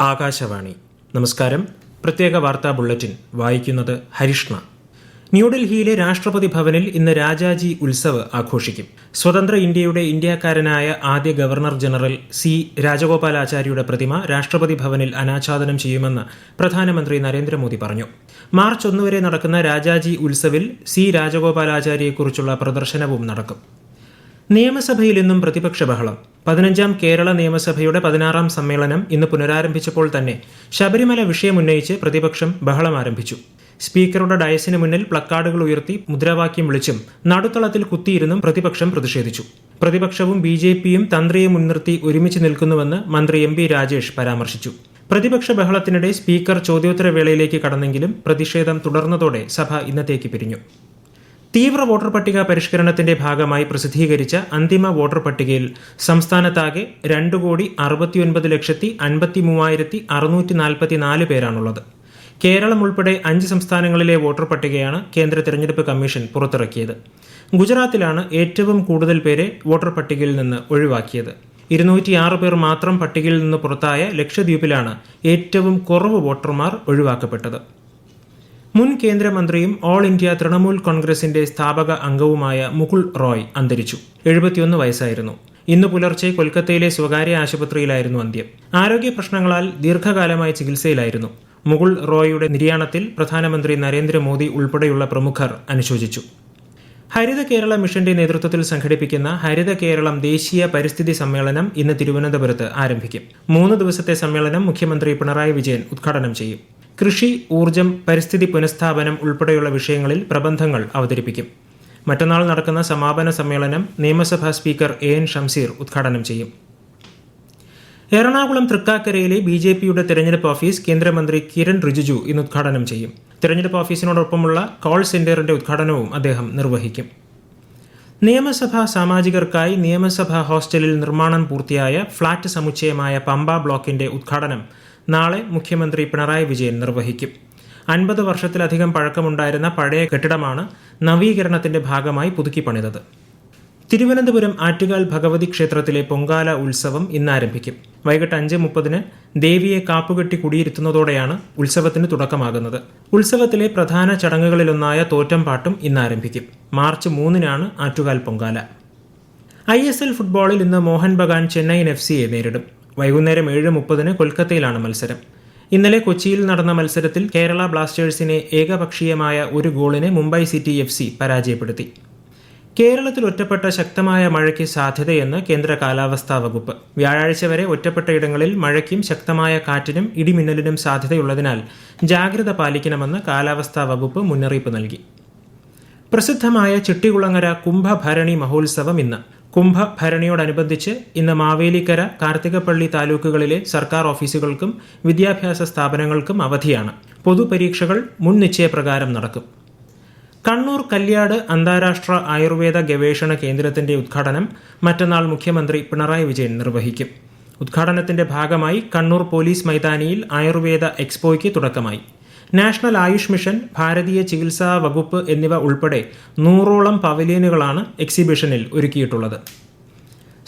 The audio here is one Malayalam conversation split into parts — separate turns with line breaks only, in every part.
ആകാശവാണി. നമസ്കാരം. പ്രത്യേക വാർത്താ ബുള്ളറ്റിൻ വായിക്കുന്നത് ഹരിഷ്ണ. ന്യൂഡൽഹിയിലെ രാഷ്ട്രപതി ഭവനിൽ ഇന്ന് രാജാജി ഉത്സവ് ആഘോഷിക്കും. സ്വതന്ത്ര ഇന്ത്യയുടെ ഇന്ത്യക്കാരനായ ആദ്യ ഗവർണർ ജനറൽ സി രാജഗോപാലാചാരിയുടെ പ്രതിമ രാഷ്ട്രപതി ഭവനിൽ അനാച്ഛാദനം ചെയ്യുമെന്ന് പ്രധാനമന്ത്രി നരേന്ദ്രമോദി പറഞ്ഞു. മാർച്ച് 1 വരെ നടക്കുന്ന രാജാജി ഉത്സവിൽ സി രാജഗോപാലാചാരിയെക്കുറിച്ചുള്ള പ്രദർശനവും നടക്കും. നിയമസഭയിൽ ഇന്നും പ്രതിപക്ഷ ബഹളം. 15ാം കേരള നിയമസഭയുടെ 16ാം സമ്മേളനം ഇന്ന് പുനരാരംഭിച്ചപ്പോൾ തന്നെ ശബരിമല വിഷയമുന്നയിച്ച് പ്രതിപക്ഷം ബഹളം ആരംഭിച്ചു. സ്പീക്കറുടെ ഡയസിന് മുന്നിൽ പ്ലക്കാർഡുകൾ ഉയർത്തി മുദ്രാവാക്യം വിളിച്ചും നടുത്തളത്തിൽ കുത്തിയിരുന്നും പ്രതിപക്ഷം പ്രതിഷേധിച്ചു. പ്രതിപക്ഷവും BJPയും തന്ത്രിയെ മുൻനിർത്തി ഒരുമിച്ച് നിൽക്കുന്നുവെന്ന് മന്ത്രി MP രാജേഷ് പരാമർശിച്ചു. പ്രതിപക്ഷ ബഹളത്തിനിടെ സ്പീക്കർ ചോദ്യോത്തരവേളയിലേക്ക് കടന്നെങ്കിലും പ്രതിഷേധം തുടർന്നതോടെ സഭ ഇന്നത്തേക്ക് പിരിഞ്ഞു. തീവ്ര വോട്ടർ പട്ടിക പരിഷ്കരണത്തിന്റെ ഭാഗമായി പ്രസിദ്ധീകരിച്ച അന്തിമ വോട്ടർ പട്ടികയിൽ സംസ്ഥാനത്താകെ 2,60,53,644 പേരാണുള്ളത്. കേരളം ഉൾപ്പെടെ 5 സംസ്ഥാനങ്ങളിലെ വോട്ടർ പട്ടികയാണ് കേന്ദ്ര തെരഞ്ഞെടുപ്പ് കമ്മീഷൻ പുറത്തിറക്കിയത്. ഗുജറാത്തിലാണ് ഏറ്റവും കൂടുതൽ പേരെ വോട്ടർ പട്ടികയിൽ നിന്ന് ഒഴിവാക്കിയത്. 206 പേർ മാത്രം പട്ടികയിൽ നിന്ന് പുറത്തായ ലക്ഷദ്വീപിലാണ് ഏറ്റവും കുറവ് വോട്ടർമാർ ഒഴിവാക്കപ്പെട്ടത്. മുൻ കേന്ദ്രമന്ത്രിയും ഓൾ ഇന്ത്യ തൃണമൂൽ കോൺഗ്രസിന്റെ സ്ഥാപക അംഗവുമായ മുകുൾ റോയ് അന്തരിച്ചു. 71 വയസ്സായിരുന്നു. ഇന്ന് പുലർച്ചെ കൊൽക്കത്തയിലെ സ്വകാര്യ ആശുപത്രിയിലായിരുന്നു അന്ത്യം. ആരോഗ്യ പ്രശ്നങ്ങളാൽ ദീർഘകാലമായി ചികിത്സയിലായിരുന്നു. മുകുൾ റോയിയുടെ നിര്യാണത്തിൽ പ്രധാനമന്ത്രി നരേന്ദ്രമോദി ഉൾപ്പെടെയുള്ള പ്രമുഖർ അനുശോചിച്ചു. ഹരിത കേരള മിഷന്റെ നേതൃത്വത്തിൽ സംഘടിപ്പിക്കുന്ന ഹരിത കേരളം ദേശീയ പരിസ്ഥിതി സമ്മേളനം ഇന്ന് തിരുവനന്തപുരത്ത് ആരംഭിക്കും. 3 ദിവസത്തെ സമ്മേളനം മുഖ്യമന്ത്രി പിണറായി വിജയൻ ഉദ്ഘാടനം ചെയ്യും. കൃഷി, ഊർജ്ജം, പരിസ്ഥിതി പുനഃസ്ഥാപനം ഉൾപ്പെടെയുള്ള വിഷയങ്ങളിൽ പ്രബന്ധങ്ങൾ അവതരിപ്പിക്കും. മറ്റന്നാൾ നടക്കുന്ന സമാപന സമ്മേളനം നിയമസഭാ സ്പീക്കർ AN ഷംസീർ ഉദ്ഘാടനം ചെയ്യും. എറണാകുളം തൃക്കാക്കരയിലെ BJPയുടെ തെരഞ്ഞെടുപ്പ് ഓഫീസ് കേന്ദ്രമന്ത്രി കിരൺ റിജിജു ഇന്ന് ഉദ്ഘാടനം ചെയ്യും. തെരഞ്ഞെടുപ്പ് ഓഫീസിനോടൊപ്പമുള്ള കോൾ സെന്ററിന്റെ ഉദ്ഘാടനവും അദ്ദേഹം നിർവഹിക്കും. നിയമസഭാ സാമാജികർക്കായി നിയമസഭാ ഹോസ്റ്റലിൽ നിർമ്മാണം പൂർത്തിയായ ഫ്ളാറ്റ് സമുച്ചയമായ പമ്പ ബ്ലോക്കിന്റെ ഉദ്ഘാടനം നാളെ മുഖ്യമന്ത്രി പിണറായി വിജയൻ നിർവഹിക്കും. 50 വർഷത്തിലധികം പഴക്കമുണ്ടായിരുന്ന പഴയ കെട്ടിടമാണ് നവീകരണത്തിന്റെ ഭാഗമായി പുതുക്കി പണിതത്. തിരുവനന്തപുരം ആറ്റുകാൽ ഭഗവതി ക്ഷേത്രത്തിലെ പൊങ്കാല ഉത്സവം ഇന്ന് ആരംഭിക്കും. വൈകിട്ട് 5:30 ദേവിയെ കാപ്പുകെട്ടി കുടിയിരുത്തുന്നതോടെയാണ് ഉത്സവത്തിന് തുടക്കമാകുന്നത്. ഉത്സവത്തിലെ പ്രധാന ചടങ്ങുകളിലൊന്നായ തോറ്റംപാട്ടും ഇന്ന് ആരംഭിക്കും. മാർച്ച് 3 ആറ്റുകാൽ പൊങ്കാല. ISL ഫുട്ബോളിൽ ഇന്ന് മോഹൻ ബഗാൻ ചെന്നൈയിൻ FCയെ നേരിടും. വൈകുന്നേരം 7:30 കൊൽക്കത്തയിലാണ് മത്സരം. ഇന്നലെ കൊച്ചിയിൽ നടന്ന മത്സരത്തിൽ കേരള ബ്ലാസ്റ്റേഴ്സിനെ ഏകപക്ഷീയമായ 1 ഗോളിന് മുംബൈ സിറ്റി FC പരാജയപ്പെടുത്തി. കേരളത്തിൽ ഒറ്റപ്പെട്ട ശക്തമായ മഴയ്ക്ക് സാധ്യതയെന്ന് കേന്ദ്ര കാലാവസ്ഥാ വകുപ്പ്. വ്യാഴാഴ്ച വരെ ഒറ്റപ്പെട്ട ഇടങ്ങളിൽ മഴയ്ക്കും ശക്തമായ കാറ്റിനും ഇടിമിന്നലിനും സാധ്യതയുള്ളതിനാൽ ജാഗ്രത പാലിക്കണമെന്ന് കാലാവസ്ഥാ വകുപ്പ് മുന്നറിയിപ്പ് നൽകി. പ്രസിദ്ധമായ ചിട്ടികുളങ്ങര കുംഭഭരണി മഹോത്സവം ഇന്ന്. കുംഭഭരണിയോടനുബന്ധിച്ച് ഇന്ന് മാവേലിക്കര, കാർത്തികപ്പള്ളി താലൂക്കുകളിലെ സർക്കാർ ഓഫീസുകൾക്കും വിദ്യാഭ്യാസ സ്ഥാപനങ്ങൾക്കും അവധിയാണ്. പൊതുപരീക്ഷകൾ മുൻ നിശ്ചയപ്രകാരം നടക്കും. കണ്ണൂർ കല്യാട് അന്താരാഷ്ട്ര ആയുർവേദ ഗവേഷണ കേന്ദ്രത്തിന്റെ ഉദ്ഘാടനം മറ്റന്നാൾ മുഖ്യമന്ത്രി പിണറായി വിജയൻ നിർവഹിക്കും. ഉദ്ഘാടനത്തിന്റെ ഭാഗമായി കണ്ണൂർ പോലീസ് മൈതാനിയിൽ ആയുർവേദ എക്സ്പോയ്ക്ക് തുടക്കമായി. നാഷണൽ ആയുഷ് മിഷൻ, ഭാരതീയ ചികിത്സാ വകുപ്പ് എന്നിവ ഉൾപ്പെടെ 100ഓളം പവലിയനുകളാണ് എക്സിബിഷനിൽ ഒരുക്കിയിട്ടുള്ളത്.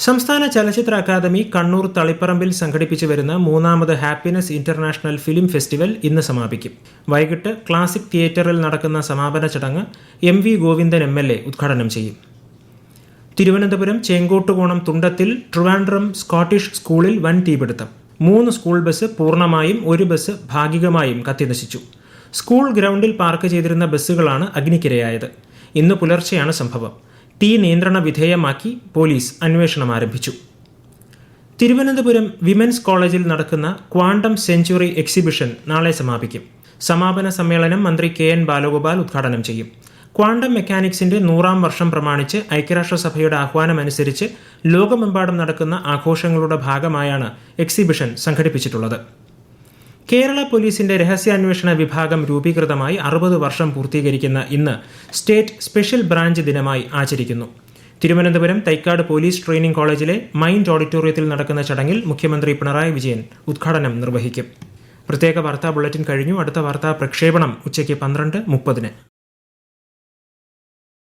സംസ്ഥാന ചലച്ചിത്ര അക്കാദമി കണ്ണൂർ തളിപ്പറമ്പിൽ സംഘടിപ്പിച്ചു വരുന്ന 3ാമത് ഹാപ്പിനെസ് ഇന്റർനാഷണൽ ഫിലിം ഫെസ്റ്റിവൽ ഇന്ന് സമാപിക്കും. വൈകിട്ട് ക്ലാസിക് തിയേറ്ററിൽ നടക്കുന്ന സമാപന ചടങ്ങ് MV ഗോവിന്ദൻ MLA ഉദ്ഘാടനം ചെയ്യും. തിരുവനന്തപുരം ചേങ്കോട്ടുകോണം തുണ്ടത്തിൽ ട്രിവാൻഡ്രം സ്കോട്ടിഷ് സ്കൂളിൽ വൻ തീപിടുത്തം. 3 സ്കൂൾ ബസ് പൂർണ്ണമായും 1 ബസ് ഭാഗികമായും കത്തിനശിച്ചു. സ്കൂൾ ഗ്രൗണ്ടിൽ പാർക്ക് ചെയ്തിരുന്ന ബസ്സുകളാണ് അഗ്നിക്കിരയായത്. ഇന്ന് പുലർച്ചെയാണ് സംഭവം. തീ നിയന്ത്രണ വിധേയമാക്കി പോലീസ് അന്വേഷണം ആരംഭിച്ചു. തിരുവനന്തപുരം വിമൻസ് കോളേജിൽ നടക്കുന്ന ക്വാണ്ടം സെഞ്ചുറി എക്സിബിഷൻ നാളെ സമാപിക്കും. സമാപന സമ്മേളനം മന്ത്രി KN ബാലഗോപാൽ ഉദ്ഘാടനം ചെയ്യും. ക്വാണ്ടം മെക്കാനിക്സിന്റെ 100ാം വർഷം പ്രമാണിച്ച് ഐക്യരാഷ്ട്രസഭയുടെ ആഹ്വാനമനുസരിച്ച് ലോകമെമ്പാടും നടക്കുന്ന ആഘോഷങ്ങളുടെ ഭാഗമായാണ് എക്സിബിഷൻ സംഘടിപ്പിച്ചിട്ടുള്ളത്. കേരള പോലീസിന്റെ രഹസ്യാന്വേഷണ വിഭാഗം രൂപീകൃതമായി 60 വർഷം പൂർത്തീകരിക്കുന്ന ഇന്ന് സ്റ്റേറ്റ് സ്പെഷ്യൽ ബ്രാഞ്ച് ദിനമായി ആചരിക്കുന്നു. തിരുവനന്തപുരം തൈക്കാട് പോലീസ് ട്രെയിനിംഗ് കോളേജിലെ മൈൻഡ് ഓഡിറ്റോറിയത്തിൽ നടക്കുന്ന ചടങ്ങിൽ മുഖ്യമന്ത്രി പിണറായി വിജയൻ ഉദ്ഘാടനം നിർവഹിക്കും. പ്രത്യേക വാർത്താ ബുള്ളറ്റിൻ കഴിഞ്ഞു. അടുത്ത വാർത്താ പ്രക്ഷേപണം ഉച്ചയ്ക്ക് 12:30.